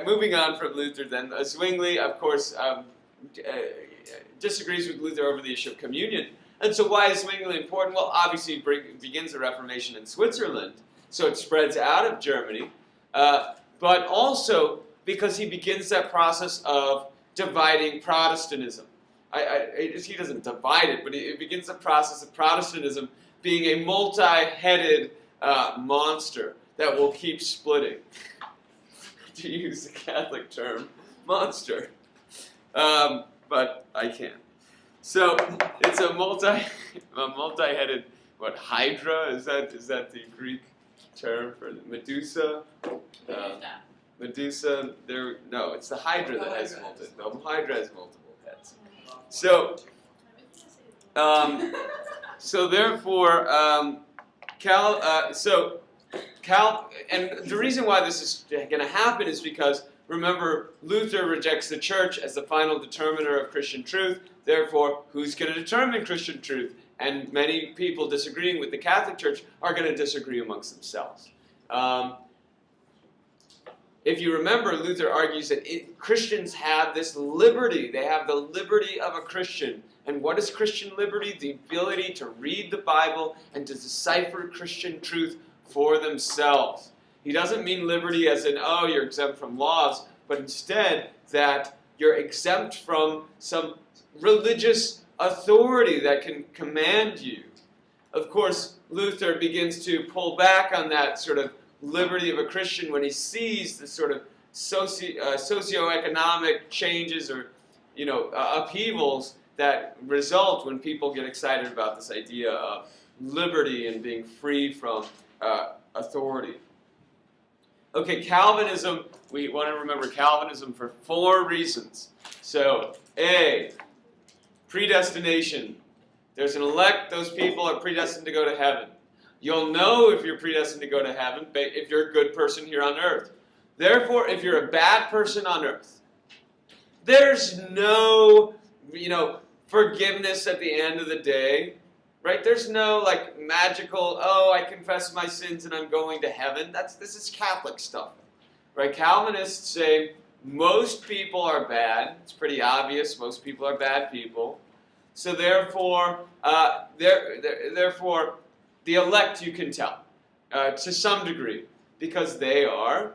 Moving on from Luther then, Zwingli, of course, disagrees with Luther over the issue of communion. And so why is Zwingli important? Well, obviously it begins the Reformation in Switzerland, so it spreads out of Germany, but also because he begins that process of dividing Protestantism. He doesn't divide it, but it begins the process of Protestantism being a multi-headed monster that will keep splitting. To use the Catholic term, monster. But I can't. So it's a multi-headed, what, hydra? Is that the Greek term for Medusa? Medusa. No, it's the hydra that has multiple. The hydra has multiple heads. So therefore, and the reason why this is going to happen is because, remember, Luther rejects the church as the final determiner of Christian truth. Therefore, who's going to determine Christian truth? And many people disagreeing with the Catholic Church are going to disagree amongst themselves. If you remember, Luther argues that Christians have this liberty. They have the liberty of a Christian. And what is Christian liberty? The ability to read the Bible and to decipher Christian truth for themselves. He doesn't mean liberty as in, oh, you're exempt from laws, but instead that you're exempt from some religious authority that can command you. Of course, Luther begins to pull back on that sort of liberty of a Christian when he sees the sort of socioeconomic changes or, upheavals that result when people get excited about this idea of liberty and being free from authority. Okay, Calvinism, we want to remember Calvinism for 4 reasons. So, A, predestination. There's an elect, those people are predestined to go to heaven. You'll know if you're predestined to go to heaven if you're a good person here on earth. Therefore, if you're a bad person on earth, there's no, forgiveness at the end of the day. Right? There's no magical, I confess my sins and I'm going to heaven. This is Catholic stuff. Right? Calvinists say most people are bad. It's pretty obvious. Most people are bad people. So therefore, therefore, the elect you can tell to some degree because they are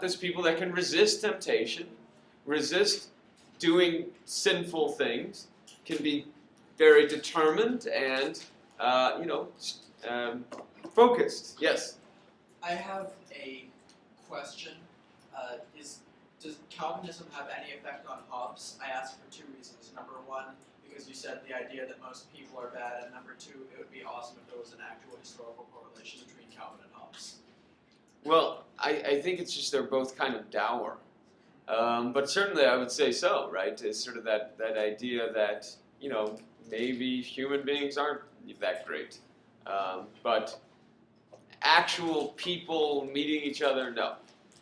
those people that can resist temptation, resist doing sinful things, can be very determined and, focused. Yes? I have a question. Does Calvinism have any effect on Hobbes? I ask for 2 reasons. Number 1, because you said the idea that most people are bad, and number 2, it would be awesome if there was an actual historical correlation between Calvin and Hobbes. Well, I think it's just they're both kind of dour. But certainly I would say so, right? It's sort of that idea that, maybe human beings aren't that great. But actual people meeting each other, no.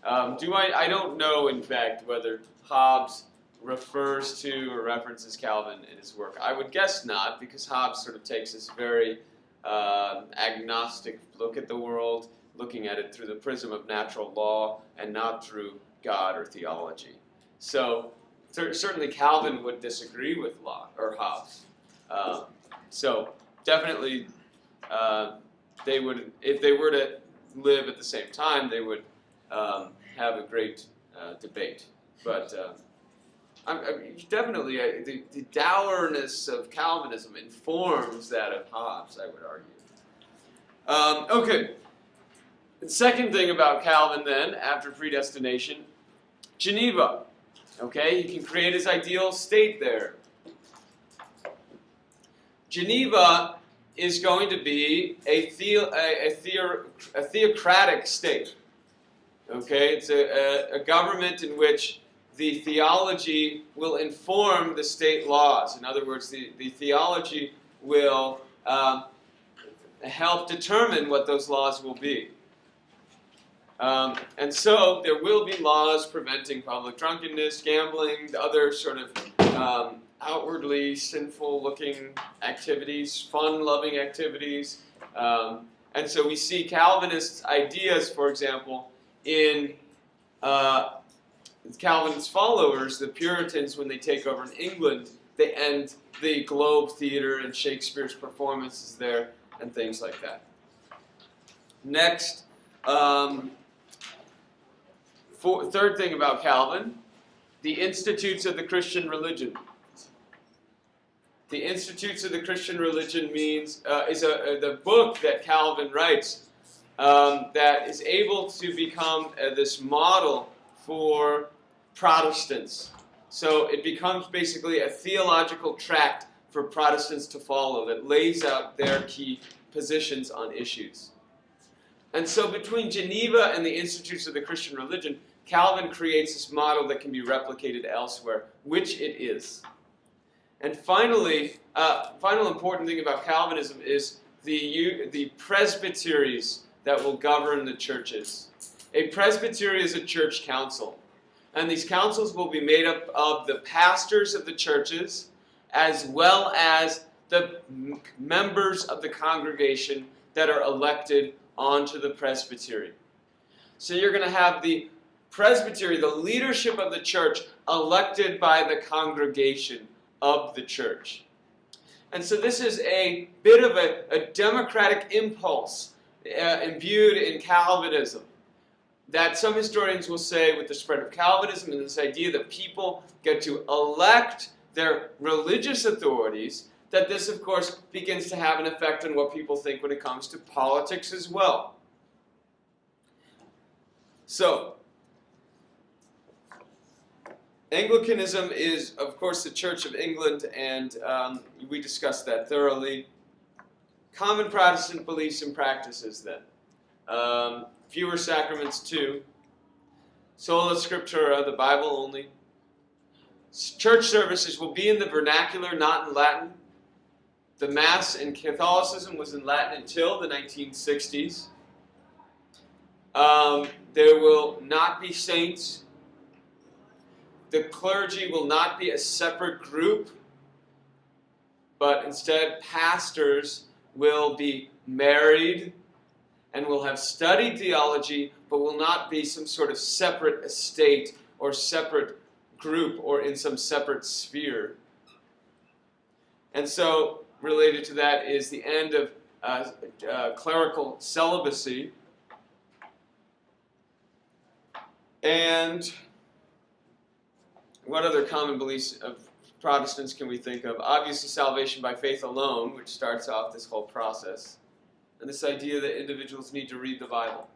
I don't know, in fact, whether Hobbes refers to or references Calvin in his work. I would guess not, because Hobbes sort of takes this very agnostic look at the world, looking at it through the prism of natural law and not through God or theology. So certainly Calvin would disagree with Hobbes. So definitely they would, if they were to live at the same time, they would have a great debate. But definitely the dourness of Calvinism informs that of Hobbes, I would argue. Okay. The second thing about Calvin then, after predestination, Geneva. Okay, he can create his ideal state there. Geneva is going to be a theocratic state. Okay, it's a government in which the theology will inform the state laws. In other words, the theology will help determine what those laws will be. And so there will be laws preventing public drunkenness, gambling, other sort of outwardly sinful-looking activies, fun-loving activities. And so we see Calvinist ideas, for example, in Calvin's followers, the Puritans, when they take over in England, they end the Globe Theatre and Shakespeare's performances there and things like that. Next, third thing about Calvin, the Institutes of the Christian Religion. The Institutes of the Christian Religion is the book that Calvin writes that is able to become this model for Protestants. So it becomes basically a theological tract for Protestants to follow that lays out their key positions on issues. And so between Geneva and the Institutes of the Christian Religion, Calvin creates this model that can be replicated elsewhere, which it is. And finally, final important thing about Calvinism is the presbyteries that will govern the churches. A presbytery is a church council. And these councils will be made up of the pastors of the churches as well as the members of the congregation that are elected onto the presbytery. So you're going to have the presbytery, the leadership of the church, elected by the congregation of the church. And so this is a bit of a democratic impulse imbued in Calvinism that some historians will say with the spread of Calvinism and this idea that people get to elect their religious authorities, that this, of course, begins to have an effect on what people think when it comes to politics as well. So, Anglicanism is, of course, the Church of England, and we discussed that thoroughly. Common Protestant beliefs and practices, then. Fewer sacraments, too. Sola Scriptura, the Bible only. Church services will be in the vernacular, not in Latin. The Mass in Catholicism was in Latin until the 1960s. There will not be saints. The clergy will not be a separate group, but instead pastors will be married and will have studied theology, but will not be some sort of separate estate or separate group or in some separate sphere. And so, related to that is the end of clerical celibacy. And what other common beliefs of Protestants can we think of? Obviously, salvation by faith alone, which starts off this whole process. And this idea that individuals need to read the Bible.